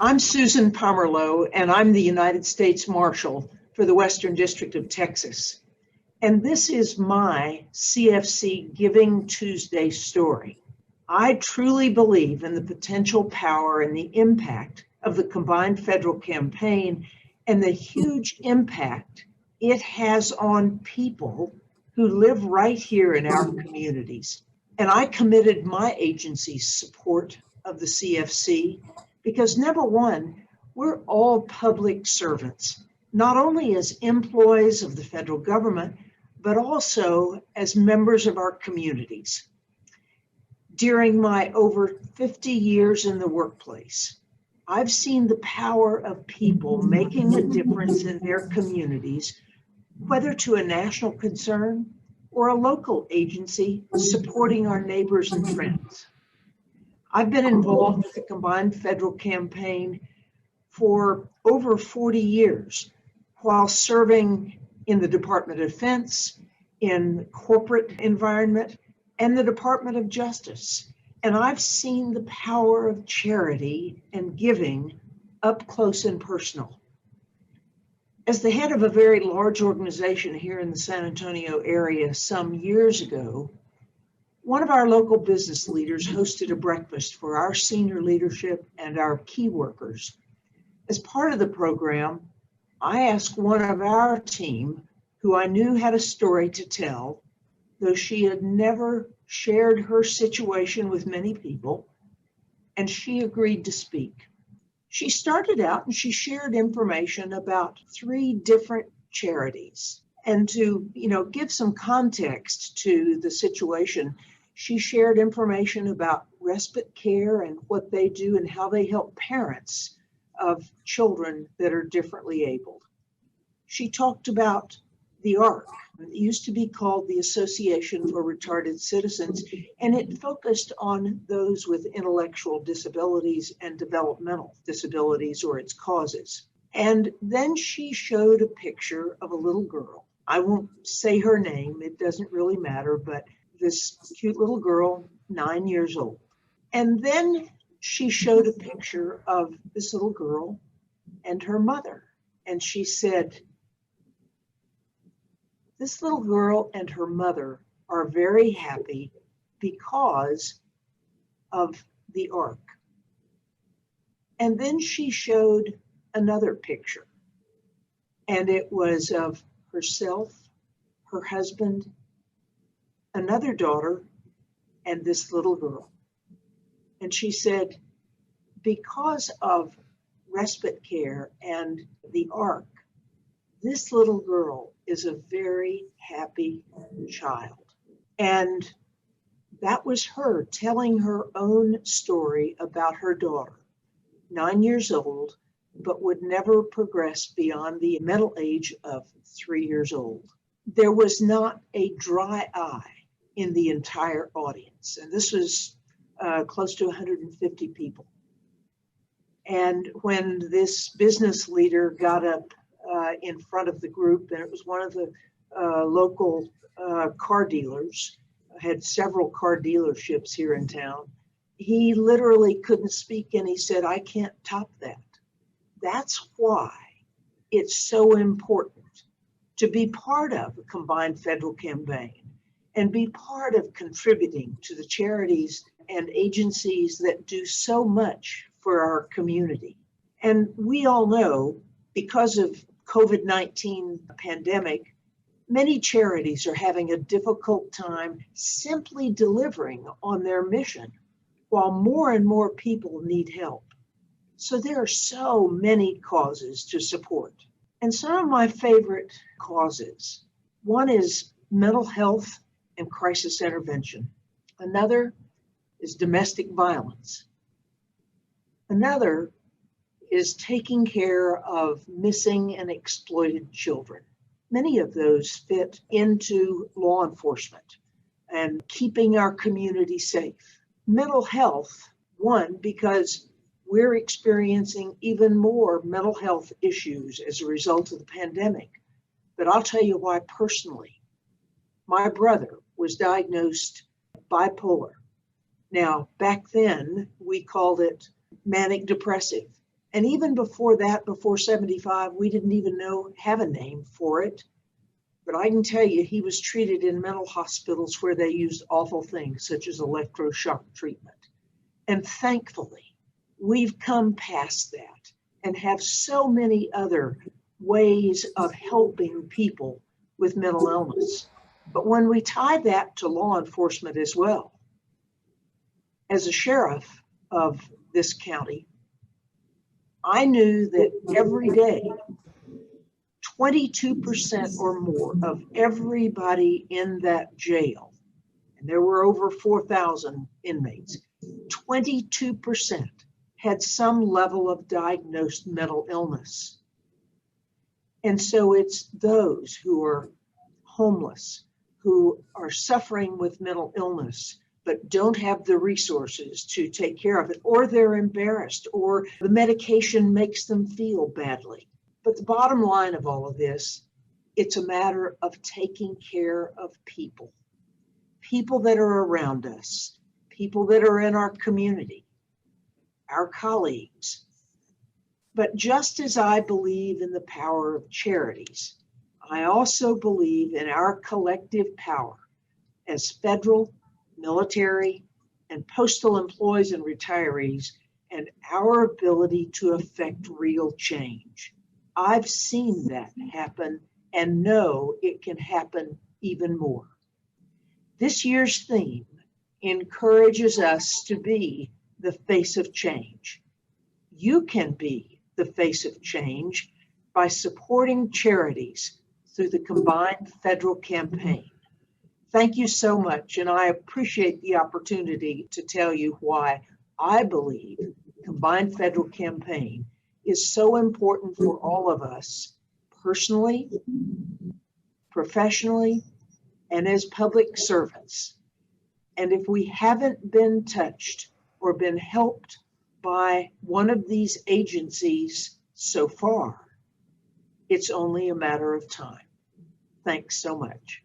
I'm Susan Pomerleau, and I'm the United States Marshal for the Western District of Texas. And this is my CFC Giving Tuesday story. I truly believe in the potential power and the impact of the combined federal campaign and the huge impact it has on people who live right here in our communities. And I committed my agency's support of the CFC because, number one, we're all public servants, not only as employees of the federal government, but also as members of our communities. During my over 50 years in the workplace, I've seen the power of people making a difference in their communities, whether to a national concern or a local agency supporting our neighbors and friends. I've been involved with the combined federal campaign for over 40 years while serving in the Department of Defense, in the corporate environment, and the Department of Justice. And I've seen the power of charity and giving up close and personal. As the head of a very large organization here in the San Antonio area some years ago, one of our local business leaders hosted a breakfast for our senior leadership and our key workers. As part of the program, I asked one of our team, who I knew had a story to tell, though she had never shared her situation with many people, and she agreed to speak. She started out and she shared information about 3 different charities. And to, give some context to the situation, she shared information about respite care and what they do and how they help parents of children that are differently abled. She talked about the ARC. It used to be called the Association for Retarded Citizens, and it focused on those with intellectual disabilities and developmental disabilities or its causes. And then she showed a picture of a little girl. I won't say her name, it doesn't really matter, but this cute little girl, 9 years old. And then she showed a picture of this little girl and her mother. And she said, this little girl and her mother are very happy because of the ARC. And then she showed another picture, and it was of herself, her husband, another daughter, and this little girl. And she said, because of respite care and the ARC, this little girl is a very happy child. And that was her telling her own story about her daughter, 9 years old, but would never progress beyond the mental age of 3 years old. There was not a dry eye in the entire audience. And this was close to 150 people. And when this business leader got up in front of the group, and it was one of the local car dealers, had several car dealerships here in town, he literally couldn't speak, and he said, I can't top that. That's why it's so important to be part of a combined federal campaign and be part of contributing to the charities and agencies that do so much for our community. And we all know, because of COVID-19 pandemic, many charities are having a difficult time simply delivering on their mission, while more and more people need help. So there are so many causes to support. And some of my favorite causes, one is mental health and crisis intervention. Another is domestic violence. Another is taking care of missing and exploited children. Many of those fit into law enforcement and keeping our community safe. Mental health, one, because we're experiencing even more mental health issues as a result of the pandemic. But I'll tell you why personally. My brother was diagnosed bipolar. Now, back then, we called it manic depressive. And even before that, before 75, we didn't even have a name for it. But I can tell you, he was treated in mental hospitals where they used awful things such as electroshock treatment. And thankfully, we've come past that and have so many other ways of helping people with mental illness. But when we tie that to law enforcement as well, as a sheriff of this county, I knew that every day, 22% or more of everybody in that jail, and there were over 4,000 inmates, 22% had some level of diagnosed mental illness. And so it's those who are homeless, who are suffering with mental illness, but don't have the resources to take care of it, or they're embarrassed, or the medication makes them feel badly. But the bottom line of all of this, it's a matter of taking care of people, people that are around us, people that are in our community, our colleagues. But just as I believe in the power of charities, I also believe in our collective power as federal, military, and postal employees and retirees, and our ability to affect real change. I've seen that happen and know it can happen even more. This year's theme encourages us to be the face of change. You can be the face of change by supporting charities through the combined federal campaign. Thank you so much, and I appreciate the opportunity to tell you why I believe combined federal campaign is so important for all of us, personally, professionally, and as public servants. And if we haven't been touched or been helped by one of these agencies so far, it's only a matter of time. Thanks so much.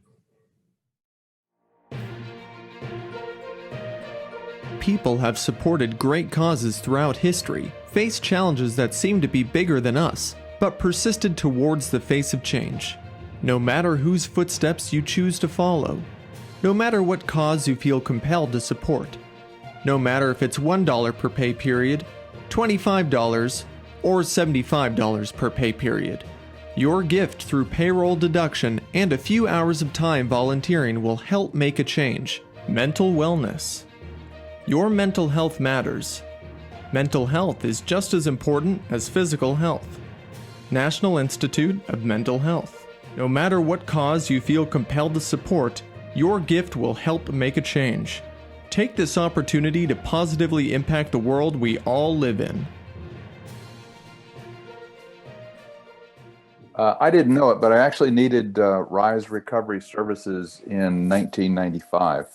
People have supported great causes throughout history, faced challenges that seem to be bigger than us, but persisted towards the face of change. No matter whose footsteps you choose to follow, no matter what cause you feel compelled to support, no matter if it's $1 per pay period, $25, or $75 per pay period, your gift through payroll deduction and a few hours of time volunteering will help make a change. Mental wellness. Your mental health matters. Mental health is just as important as physical health. National Institute of Mental Health. No matter what cause you feel compelled to support, your gift will help make a change. Take this opportunity to positively impact the world we all live in. I didn't know it, but I actually needed RISE recovery services in 1995.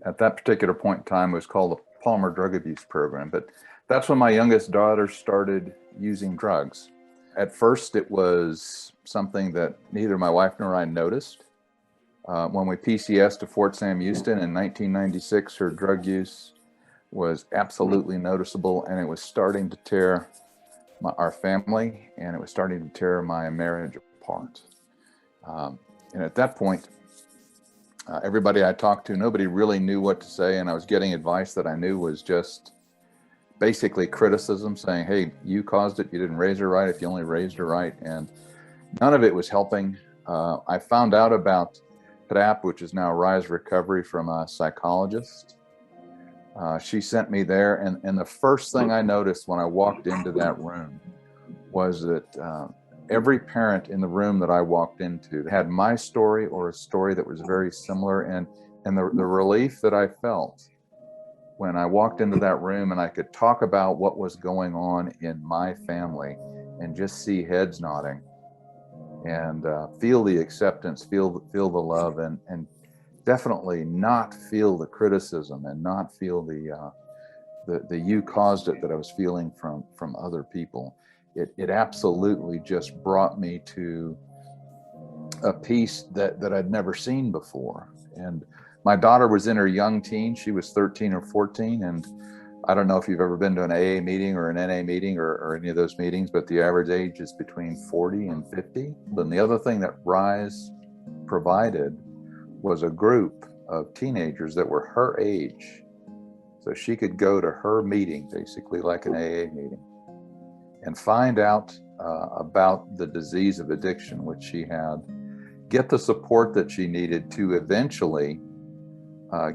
At that particular point in time, it was called the Palmer Drug Abuse Program. But that's when my youngest daughter started using drugs. At first, it was something that neither my wife nor I noticed. When we PCSed to Fort Sam Houston in 1996, her drug use was absolutely noticeable, and it was starting to tear our family, and it was starting to tear my marriage apart. And at that point, everybody I talked to, nobody really knew what to say, and I was getting advice that I knew was just basically criticism, saying, hey, you caused it, you didn't raise her right, if you only raised her right, and none of it was helping. I found out about PDAP, which is now RISE Recovery, from a psychologist. She sent me there, and the first thing I noticed when I walked into that room was that every parent in the room that I walked into had my story or a story that was very similar, and the relief that I felt when I walked into that room and I could talk about what was going on in my family and just see heads nodding and feel the acceptance, feel the love, and definitely not feel the criticism and not feel the you caused it that I was feeling from other people. It absolutely just brought me to a peace that I'd never seen before. And my daughter was in her young teens. She was 13 or 14, and I don't know if you've ever been to an AA meeting or an NA meeting or any of those meetings, but the average age is between 40 and 50. Then the other thing that RISE provided was a group of teenagers that were her age. So she could go to her meeting, basically like an AA meeting, and find out about the disease of addiction, which she had, get the support that she needed to eventually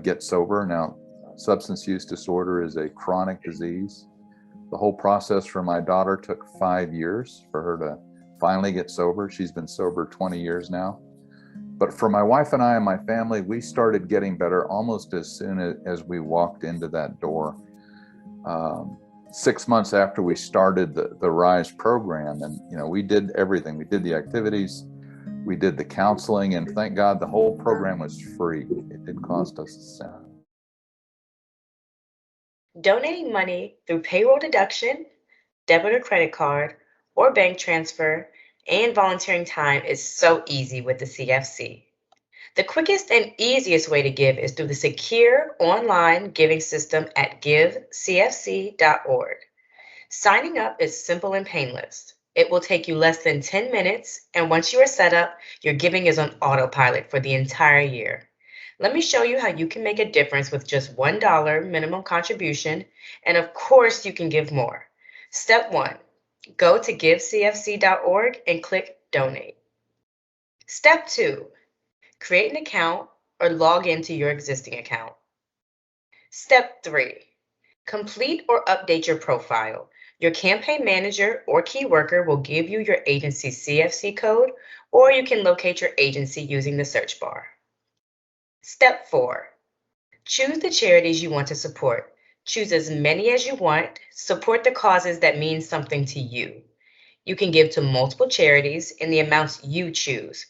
get sober. Now, substance use disorder is a chronic disease. The whole process for my daughter took 5 years for her to finally get sober. She's been sober 20 years now. But for my wife and I and my family, we started getting better almost as soon as we walked into that door. 6 months after we started the RISE program, and we did everything. We did the activities, we did the counseling, and thank God the whole program was free. It didn't cost us a cent. Donating money through payroll deduction, debit or credit card, or bank transfer, and volunteering time is so easy with the CFC. The quickest and easiest way to give is through the secure online giving system at givecfc.org. Signing up is simple and painless. It will take you less than 10 minutes, and once you are set up, your giving is on autopilot for the entire year. Let me show you how you can make a difference with just $1 minimum contribution, and of course you can give more. Step 1, go to givecfc.org and click Donate. Step 2, create an account or log into your existing account. Step 3, complete or update your profile. Your campaign manager or key worker will give you your agency's CFC code, or you can locate your agency using the search bar. Step 4, choose the charities you want to support. Choose as many as you want. Support the causes that mean something to you. You can give to multiple charities in the amounts you choose.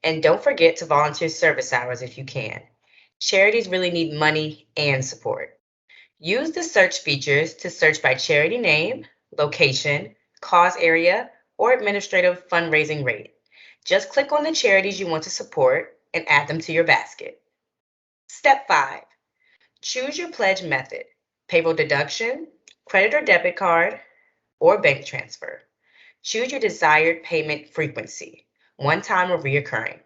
And don't forget to volunteer service hours if you can. Charities really need money and support. Use the search features to search by charity name, location, cause area, or administrative fundraising rate. Just click on the charities you want to support and add them to your basket. Step 5, choose your pledge method, payroll deduction, credit or debit card, or bank transfer. Choose your desired payment frequency, one time or reoccurring.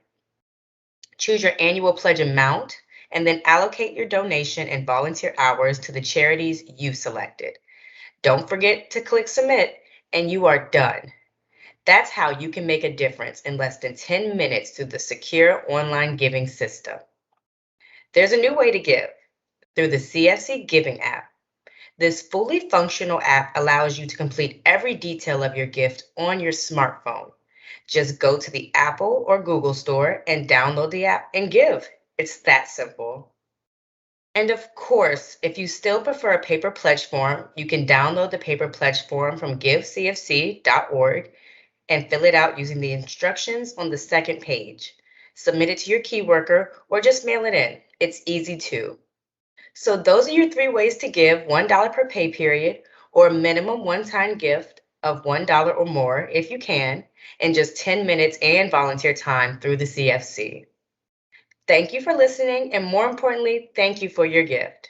Choose your annual pledge amount, and then allocate your donation and volunteer hours to the charities you selected. Don't forget to click submit, and you are done. That's how you can make a difference in less than 10 minutes through the secure online giving system. There's a new way to give, through the CFC Giving app. This fully functional app allows you to complete every detail of your gift on your smartphone. Just go to the Apple or Google store and download the app and give. It's that simple. And of course, if you still prefer a paper pledge form, you can download the paper pledge form from givecfc.org and fill it out using the instructions on the second page. Submit it to your key worker or just mail it in. It's easy too. So those are your 3 ways to give $1 per pay period, or a minimum one-time gift of $1 or more if you can, in just 10 minutes and volunteer time through the CFC. Thank you for listening, and more importantly, thank you for your gift.